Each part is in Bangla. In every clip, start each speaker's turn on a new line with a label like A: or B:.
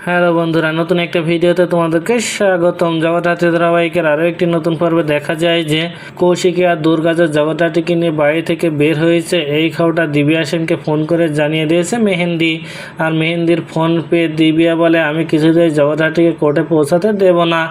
A: হ্যালো বন্ধুরা, নতুন একটা ভিডিওতে তোমাদেরকে স্বাগতম। জগদ্ধাত্রী ধারাবাহিকের আরও একটি নতুন পর্বে দেখা যায় যে কৌশিকী আর দুর্গা জগদ্ধাত্রীকে নিয়ে বাড়ি থেকে বের হয়েছে। এই খবরটা দিব্যা সেনকে ফোন করে জানিয়ে দিয়েছে মেহেন্দি। আর মেহেন্দির ফোন পেয়ে দিব্যা বলে, আমি কিছুতেই জগদ্ধাত্রীকে কোর্টে পৌঁছাতে দেব না।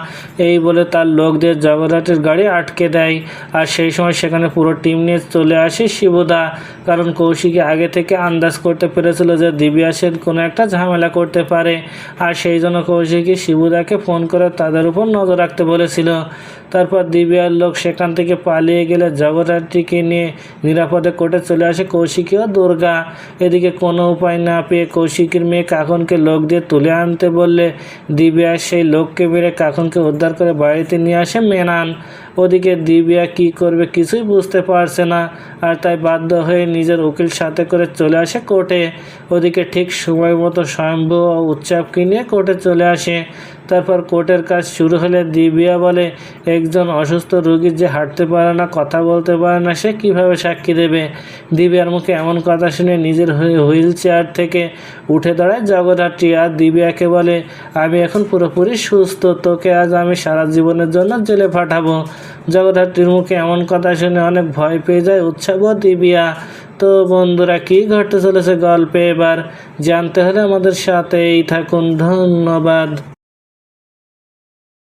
A: এই বলে তার লোকদের জগদ্ধাত্রীর গাড়ি আটকে দেয়। আর সেই সময় সেখানে পুরো টিম নিয়ে চলে আসে শিবুদা। কারণ কৌশিকী আগে থেকে আন্দাজ করতে পেরেছিল যে দিব্যা সেন কোনো একটা ঝামেলা করতে পারে। আর সেই জন্য কৌশিকী শিবুদাকে ফোন করে তাদের উপর নজর রাখতে বলেছিল। তারপর দিব্যার লোক সেখান থেকে পালিয়ে গেলে জগদ্ধাত্রীকে নিয়ে নিরাপদে কোর্টে চলে আসে কৌশিকী ও দুর্গা। এদিকে কোনো উপায় না পেয়ে কৌশিকীর মেয়ে কাকনকে লোক দিয়ে তুলে আনতে বললে দিব্যা সেই লোককে মেরে কাকনকে উদ্ধার করে বাড়িতে নিয়ে আসে মেনান। ওদিকে দিব্যা কি করবে কিছুই বুঝতে পারছে না, আর তাই বাধ্য হয়ে নিজের উকিল সাথে করে চলে আসে কোর্টে। ওদিকে ঠিক সময় মতো স্বয়ম্ভু ও উৎসবকে নিয়ে কোর্টে চলে আসে। তারপর কোর্টের কাজ শুরু হলে দিব্যা বলে, একজন অসুস্থ রোগী যে হাঁটতে পারে না, কথা বলতে পারে না, সে কিভাবে সাক্ষী দেবে। দিব্যার মুখে এমন কথা শুনে নিজের হুইল চেয়ার থেকে উঠে দাঁড়ায় জগদ্ধাত্রী আর দিব্যাকে বলে, আমি এখন পুরোপুরি সুস্থ, তোকে আজ আমি সারা জীবনের জন্য জেলে পাঠাবো। জগদ্ধাত্রীর মুখে এমন কথা শুনে অনেক ভয় পেয়ে যায় উৎসব ও দিব্যা। তো বন্ধুরা, কী ঘটতে চলেছে গল্পে এবার জানতে হলে আমাদের সাথেই থাকুন। ধন্যবাদ।